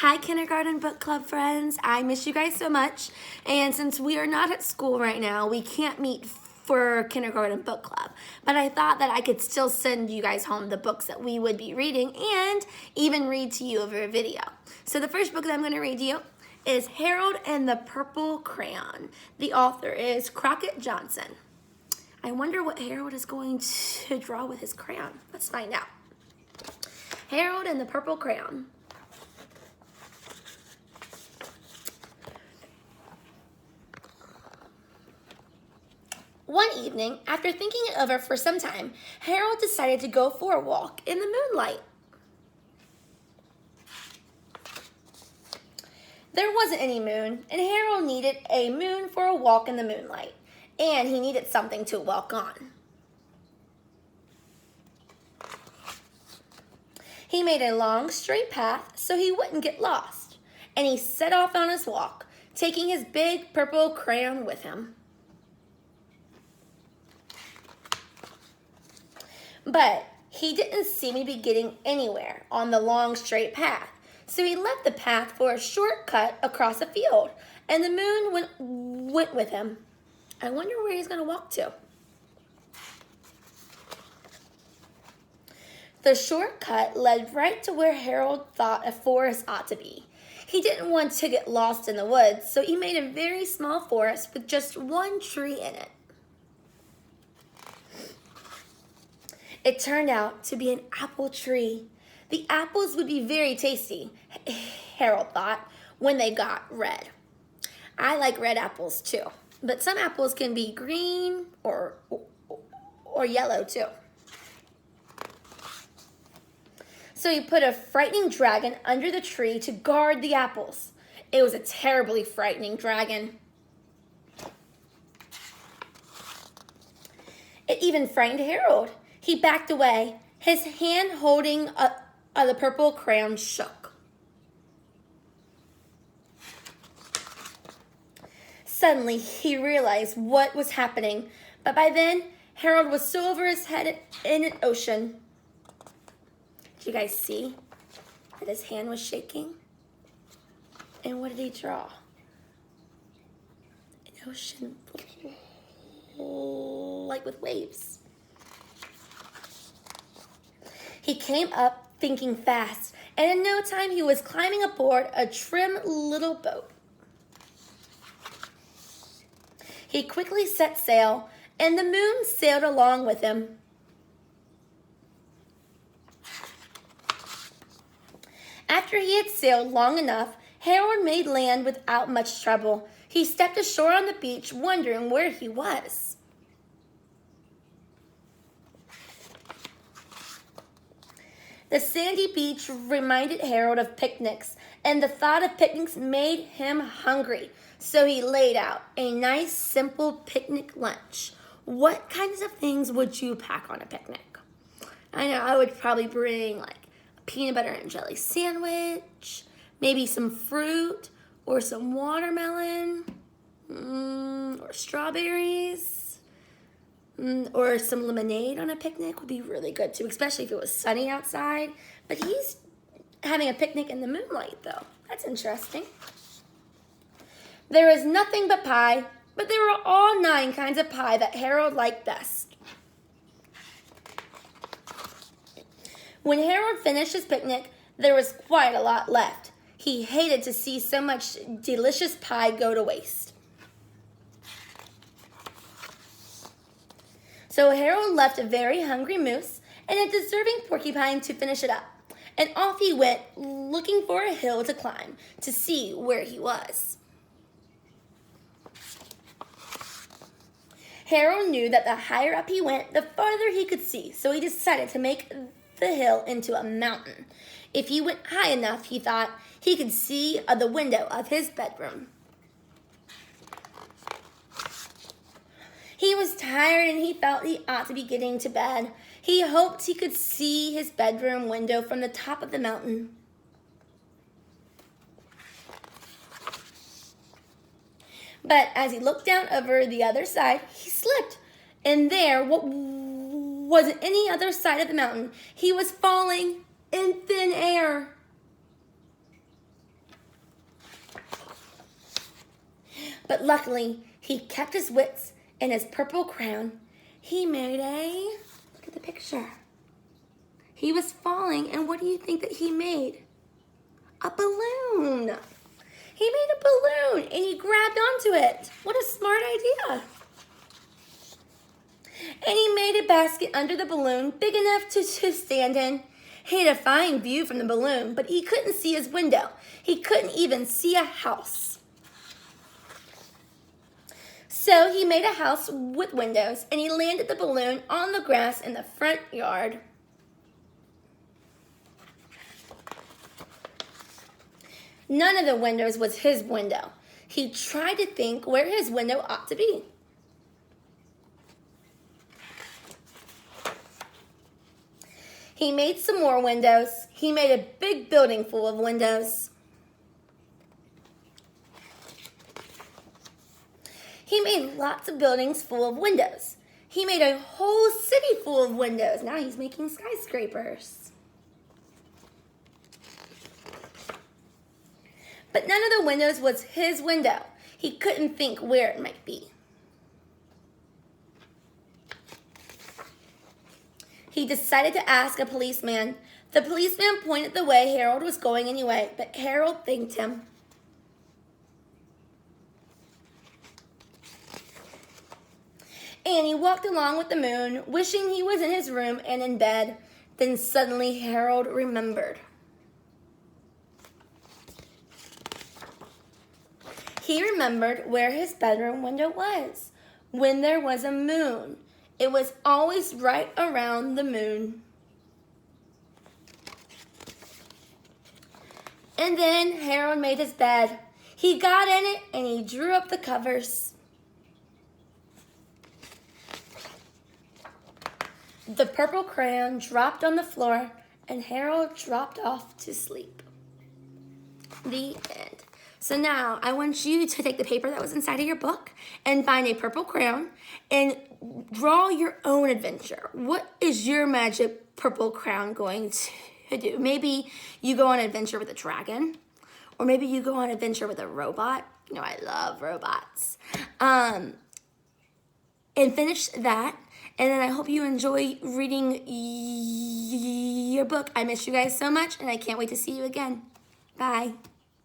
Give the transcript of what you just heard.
Hi, Kindergarten Book Club friends. I miss you guys so much. And since we are not at school right now, we can't meet for Kindergarten Book Club. But I thought that I could still send you guys home the books that we would be reading and even read to you over a video. So the first book that I'm going to read to you is Harold and the Purple Crayon. The author is Crockett Johnson. I wonder what Harold is going to draw with his crayon. Let's find out. Harold and the Purple Crayon. One evening, after thinking it over for some time, Harold decided to go for a walk in the moonlight. There wasn't any moon, and Harold needed a moon for a walk in the moonlight, and he needed something to walk on. He made a long, straight path so he wouldn't get lost, and he set off on his walk, taking his big purple crayon with him. But he didn't seem to be getting anywhere on the long, straight path, so he left the path for a shortcut across a field, and the moon went with him. I wonder where he's going to walk to. The shortcut led right to where Harold thought a forest ought to be. He didn't want to get lost in the woods, so he made a very small forest with just one tree in it. It turned out to be an apple tree. The apples would be very tasty, Harold thought, when they got red. I like red apples too, but some apples can be green or yellow too. So he put a frightening dragon under the tree to guard the apples. It was a terribly frightening dragon. It even frightened Harold. He backed away. His hand holding the purple crayon shook. Suddenly, he realized what was happening, but by then, Harold was so over his head in an ocean. Did you guys see that his hand was shaking? And what did he draw? An ocean like with waves. He came up thinking fast, and in no time he was climbing aboard a trim little boat. He quickly set sail, and the moon sailed along with him. After he had sailed long enough, Harold made land without much trouble. He stepped ashore on the beach, wondering where he was. The sandy beach reminded Harold of picnics, and the thought of picnics made him hungry. So he laid out a nice, simple picnic lunch. What kinds of things would you pack on a picnic? I know I would probably bring like a peanut butter and jelly sandwich, maybe some fruit or some watermelon, or strawberries. Or some lemonade on a picnic would be really good too, especially if it was sunny outside. But he's having a picnic in the moonlight though. That's interesting. There was nothing but pie, but there were all 9 kinds of pie that Harold liked best. When Harold finished his picnic, there was quite a lot left. He hated to see so much delicious pie go to waste. So Harold left a very hungry moose and a deserving porcupine to finish it up. And off he went, looking for a hill to climb to see where he was. Harold knew that the higher up he went, the farther he could see, so he decided to make the hill into a mountain. If he went high enough, he thought, he could see the window of his bedroom. He was tired and he felt he ought to be getting to bed. He hoped he could see his bedroom window from the top of the mountain. But as he looked down over the other side, he slipped. And there wasn't any other side of the mountain. He was falling in thin air. But luckily, he kept his wits and his purple crayon. He made look at the picture. He was falling, and what do you think that he made? A balloon. He made a balloon, and he grabbed onto it. What a smart idea. And he made a basket under the balloon big enough to stand in. He had a fine view from the balloon, but he couldn't see his window. He couldn't even see a house. So he made a house with windows, and he landed the balloon on the grass in the front yard. None of the windows was his window. He tried to think where his window ought to be. He made some more windows. He made a big building full of windows. He made lots of buildings full of windows. He made a whole city full of windows. Now he's making skyscrapers. But none of the windows was his window. He couldn't think where it might be. He decided to ask a policeman. The policeman pointed the way Harold was going anyway, but Harold thanked him. And he walked along with the moon, wishing he was in his room and in bed. Then suddenly Harold remembered. He remembered where his bedroom window was. When there was a moon, it was always right around the moon. And then Harold made his bed. He got in it and he drew up the covers. The purple crayon dropped on the floor and Harold dropped off to sleep. The end. So now I want you to take the paper that was inside of your book and find a purple crayon and draw your own adventure. What is your magic purple crayon going to do? Maybe you go on an adventure with a dragon, or maybe you go on an adventure with a robot. You know, I love robots. And finish that. And then I hope you enjoy reading your book. I miss you guys so much, and I can't wait to see you again. Bye.